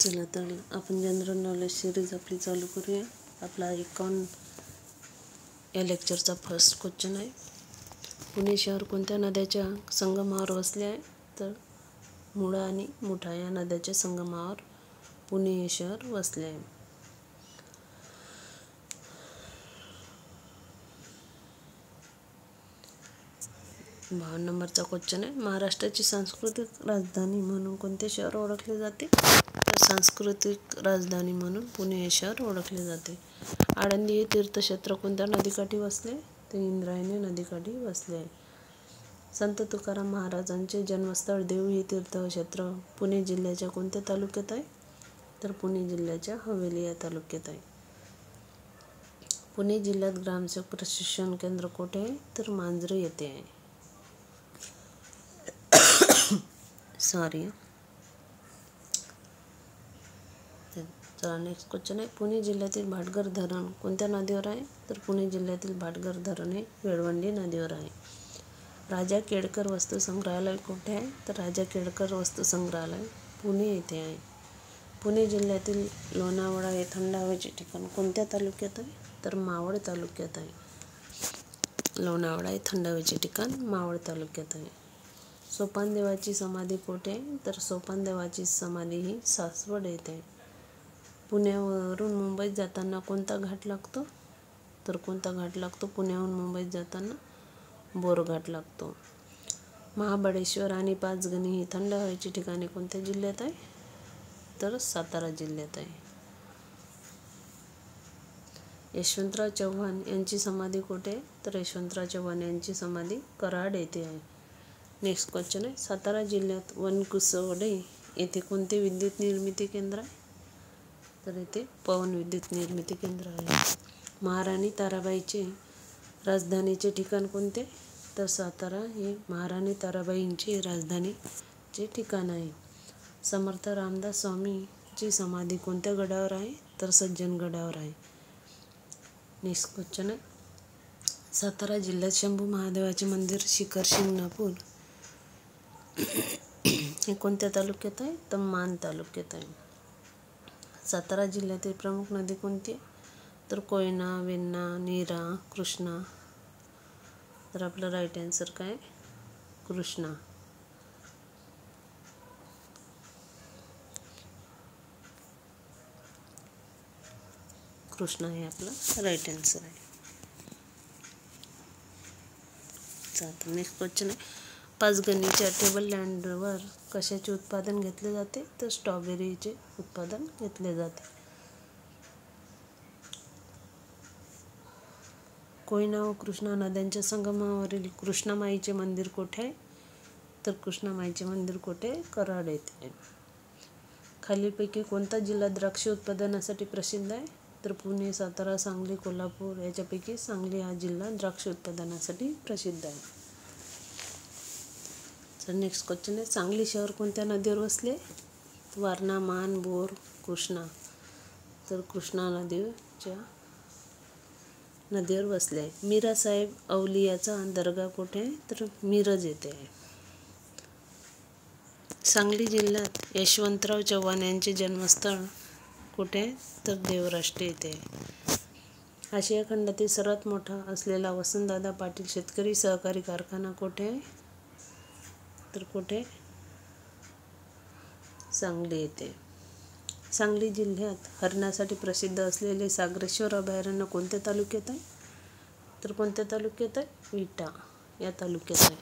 चला तर आपण जनरल नॉलेज सिरीज आपली चालू करूया. आपला 51 या लेक्चरचा फर्स्ट क्वेश्चन आहे. पुणे शहर कोणत्या नद्याच्या संगमावर वसले आहे? तर मुळा आणि मुठा या नद्याच्या संगमावर पुणे हे शहर वसले आहे. बावन्न नंबरचा क्वेश्चन आहे. महाराष्ट्राची सांस्कृतिक राजधानी म्हणून कोणते शहर ओळखले जाते? तर सांस्कृतिक राजधानी म्हणून पुणे हे शहर ओळखले जाते. आळंदी हे तीर्थक्षेत्र कोणत्या नदीकाठी वसले? तर इंद्रायणी नदीकाठी वसले आहे. संत तुकाराम महाराजांचे जन्मस्थळ देहू हे तीर्थक्षेत्र पुणे जिल्ह्याच्या कोणत्या तालुक्यात आहे? तर पुणे जिल्ह्याच्या हवेली या तालुक्यात आहे. पुणे जिल्ह्यात ग्रामसेवक प्रशिक्षण केंद्र कोठे आहे? तर मांजरे येथे आहे. चला नेक्स्ट क्वेश्चन आहे. पुणे जिल्ह्यातील भाटघर धरण कोणत्या नदीवर आहे? तर पुणे जिल्ह्यातील भाटघर धरण हे वेळवंडी नदीवर आहे. राजा केळकर वस्तू संग्रहालय कोठे आहे? तर राजा केळकर वस्तू संग्रहालय पुणे येथे आहे. पुणे जिल्ह्यातील लोणावळा हे थंड हवेचे ठिकाण कोणत्या तालुक्यात आहे? तर मावळ तालुक्यात आहे. लोणावळा हे थंड हवेचे ठिकाण मावळ तालुक्यात आहे. सोपानदेवाची समाधी कोठे आहे? तर सोपानदेवाची समाधी ही सासवड येथे आहे. पुण्यावरून मुंबईत जाताना कोणता घाट लागतो? तर कोणता घाट लागतो पुण्याहून मुंबईत जाताना? बोरघाट लागतो. महाबळेश्वर आणि पाचगणी ही थंड हवेची ठिकाणे कोणत्या जिल्ह्यात आहे? तर सातारा जिल्ह्यात आहे. यशवंतराव चव्हाण यांची समाधी कोठे आहे? तर यशवंतराव चव्हाण यांची समाधी कराड येथे आहे. नेक्स्ट क्वेश्चन आहे. सातारा जिल्ह्यात वनकुसवडे येथे कोणते विद्युत निर्मिती केंद्र आहे? तर येथे पवन विद्युत निर्मिती केंद्र आहे. महाराणी ताराबाईचे राजधानीचे ठिकाण कोणते? तर सातारा हे महाराणी ताराबाईंचे राजधानीचे ठिकाण आहे. समर्थ रामदास स्वामींची समाधी कोणत्या गडावर आहे? तर सज्जनगडावर आहे. नेक्स्ट क्वेश्चन आहे. सातारा जिल्ह्यात शंभू महादेवाचे मंदिर शिखर शिंगणापूर हे कोणत्या तालुक्यात आहे? तर मान तालुक्यात आहे. सातारा जिल्ह्यातील प्रमुख नदी कोणती आहे? तर कोयना, वेण्णा, नीरा, कृष्णा. तर आपलं राईट आन्सर काय? कृष्णा. कृष्णा हे आपलं राईट आन्सर आहे. आता नेक्स्ट क्वेश्चन आहे. पाचगणीच्या टेबल लँडवर कशाचे उत्पादन घेतले जाते? तर स्ट्रॉबेरीचे उत्पादन घेतले जाते. कोयना व कृष्णा नद्यांच्या संगमावरील कृष्णामाईचे मंदिर कोठे आहे? तर कृष्णामाईचे मंदिर कोठे? कराड येथे आहे. खालीलपैकी कोणता जिल्हा द्राक्ष उत्पादनासाठी प्रसिद्ध आहे? तर पुणे, सातारा, सांगली, कोल्हापूर याच्यापैकी सांगली हा जिल्हा द्राक्ष उत्पादनासाठी प्रसिद्ध आहे. तर नेक्स्ट क्वेश्चन आहे. सांगली शहर कोणत्या नदीवर वसले? वारणा, मान, बोर, कृष्णा. तर कृष्णा नदीवर वसले आहे. मीरा साहेब अवलियाचा दर्गा कोठे आहे? तर मिरज येथे आहे. सांगली जिल्ह्यात यशवंतराव चव्हाण यांचे जन्मस्थळ कुठे आहे? तर देवराष्ट्र येथे आहे. आशिया खंडातील सर्वात मोठा असलेला वसंतदादा पाटील शेतकरी सहकारी कारखाना कोठे आहे? तर कुठे? सांगली येथे. सांगली जिल्ह्यात हरणासाठी प्रसिद्ध असलेले सागरेश्वर अभयारण्य कोणत्या तालुक्यात आहे? तर कोणत्या तालुक्यात आहे? विटा या तालुक्यात आहे.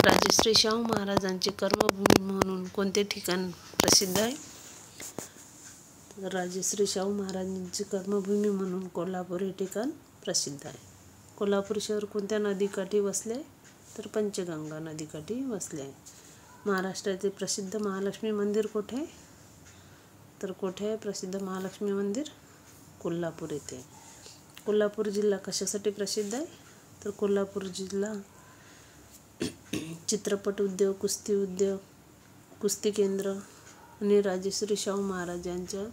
राजश्री शाहू महाराजांची कर्मभूमी म्हणून कोणते ठिकाण प्रसिद्ध आहे? राजश्री शाहू महाराजांची कर्मभूमी म्हणून कोल्हापूर हे ठिकाण प्रसिद्ध आहे. कोल्हापूर शहर कोणत्या नदीकाठी वसले आहे? तर पंचगंगा नदीकाठी वसले आहे. महाराष्ट्रातील प्रसिद्ध महालक्ष्मी मंदिर कोठे आहे? तर कोठे आहे प्रसिद्ध महालक्ष्मी मंदिर? कोल्हापूर येथे. कोल्हापूर जिल्हा कशासाठी प्रसिद्ध आहे? तर कोल्हापूर जिल्हा चित्रपट उद्योग, कुस्ती उद्योग, कुस्ती केंद्र आणि राजश्री शाहू महाराज यांच्या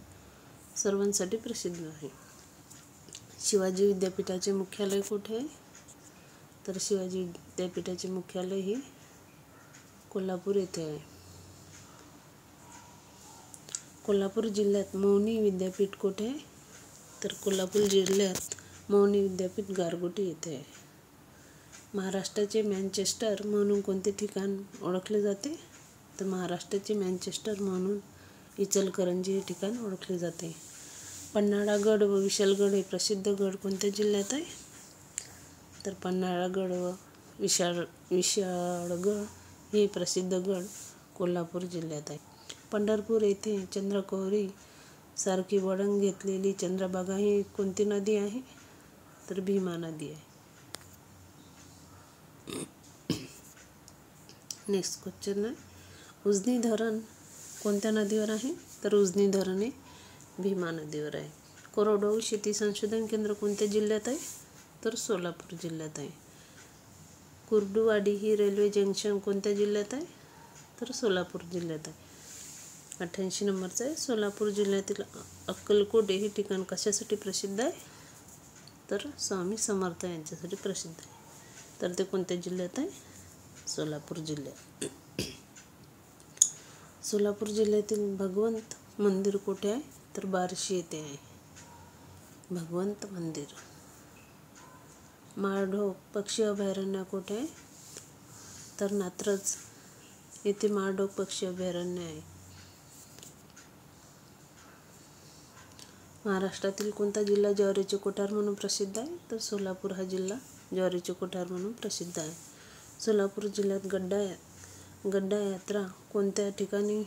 सर्वांसाठी प्रसिद्ध आहे. शिवाजी विद्यापीठाचे मुख्यालय कुठे आहे? तर शिवाजी विद्यापीठाचे मुख्यालय हे कोल्हापूर येथे आहे. कोल्हापूर जिल्ह्यात मौनी विद्यापीठ कुठे आहे? तर कोल्हापूर जिल्ह्यात मौनी विद्यापीठ गारगोटी येथे आहे. महाराष्ट्राचे मँचेस्टर म्हणून कोणते ठिकाण ओळखले जाते? तर महाराष्ट्राचे मँचेस्टर म्हणून इचलकरंजी हे ठिकाण ओळखले जाते. पन्हाळागड व विशाळगड हे प्रसिद्ध गड कोणत्या जिल्ह्यात आहे? तर पन्हाळागड व विशाळगड हे प्रसिद्ध गड कोल्हापूर जिल्ह्यात आहे. पंढरपूर येथे चंद्रकोहरी सारखी वळण घेतलेली चंद्रभागा ही कोणती नदी आहे? तर भीमा नदी आहे. नेक्स्ट क्वेश्चन आहे, उजनी धरण कोणत्या नदीवर आहे? तर उजनी धरण हे भीमा नदीवर आहे. कोरडवाहू शेती संशोधन केंद्र कोणत्या जिल्ह्यात आहे? तर सोलापूर जिल्ह्यात आहे. कुर्डुवाडी ही रेल्वे जंक्शन कोणत्या जिल्ह्यात आहे? तर सोलापूर जिल्ह्यात आहे. 88 नंबरचं आहे, सोलापूर जिल्ह्यातील अक्कलकोट हे ठिकाण कशासाठी प्रसिद्ध आहे? तर स्वामी समर्थ यांच्यासाठी प्रसिद्ध आहे. तर ते कोणत्या जिल्ह्यात आहे? सोलापूर जिल्ह्यात. सोलापूर जिल्ह्यातील भगवंत मंदिर कुठे आहे? तर बार्शी येथे आहे भगवंत मंदिर. माळढोक पक्षी अभयारण्य कुठे आहे? तर नात्रज येथे माळढोक पक्षी अभयारण्य आहे. महाराष्ट्रातील कोणता जिल्हा ज्वारीचे कोठार म्हणून प्रसिद्ध आहे? तर सोलापूर हा जिल्हा ज्वारीचे कोठार म्हणून प्रसिद्ध आहे. सोलापूर जिल्ह्यात गड्डा यात्रा कोणत्या ठिकाणी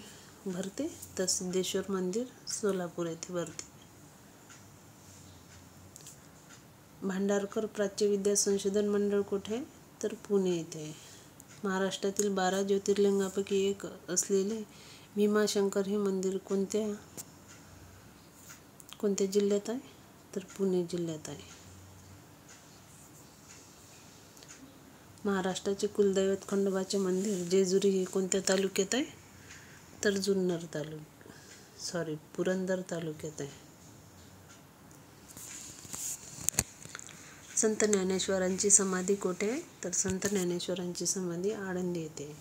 भरते? तर सिद्धेश्वर मंदिर सोलापूर येथे भरते. भांडारकर प्राच्यविद्या संशोधन मंडळ कुठे आहे? तर पुणे येथे आहे. महाराष्ट्रातील 12 ज्योतिर्लिंगापैकी एक असलेले भीमाशंकर हे मंदिर कोणत्या जिल्ह्यात आहे? तर पुणे जिल्ह्यात आहे. महाराष्ट्राचे कुलदैवत खंडोबाचे मंदिर जेजुरी हे कोणत्या तालुक्यात आहे? तर पुरंदर तालुक्यात आहे. संत ज्ञानेश्वरांची समाधी कुठे आहे? तर संत ज्ञानेश्वरांची समाधी आळंदी येथे आहे.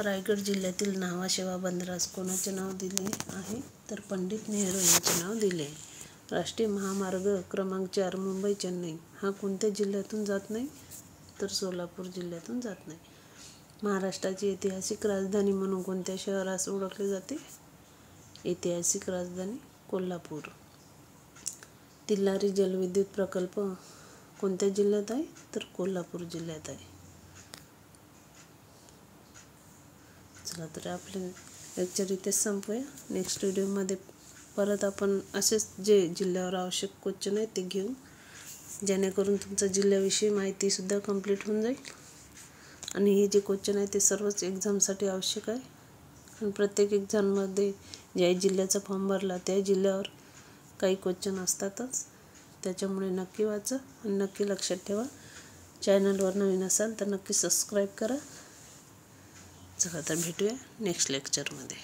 रायगड जिल्ह्यातील न्हावा शेवा बंदरास कोणाचे नाव दिले आहे? तर पंडित नेहरू यांचे नाव दिले आहे. राष्ट्रीय महामार्ग क्रमांक 4 मुंबई चेन्नई हा कोणत्या जिल्ह्यातून जात नाही? तर सोलापूर जिल्ह्यातून जात नाही. महाराष्ट्राची ऐतिहासिक राजधानी म्हणून कोणत्या शहरास ओळखले जाते? ऐतिहासिक राजधानी कोल्हापूर. तिल्लारी जलविद्युत प्रकल्प कोणत्या जिल्ह्यात आहे? तर कोल्हापूर जिल्ह्यात आहे. चला तर आपले लेक्चर इथेच संपूया. नेक्स्ट व्हिडिओमध्ये परत आपण असेच जे जिल्ह्यावर आवश्यक क्वेश्चन आहेत ते घेऊ, जेणेकरून तुमचं जिल्ह्याविषयी माहितीसुद्धा कंप्लीट होऊन जाईल. आणि हे जे क्वेश्चन आहे ते सर्वच एक्झामसाठी आवश्यक आहे. आणि प्रत्येक एक्झाममध्ये ज्या जिल्ह्याचा फॉर्म भरला त्या जिल्ह्यावर काही क्वेश्चन असतातच. त्याच्यामुळे नक्की वाचा आणि नक्की लक्षात ठेवा. चॅनलवर नवीन असाल तर नक्की सबस्क्राईब करा. चला तर भेटूया नेक्स्ट लेक्चरमध्ये.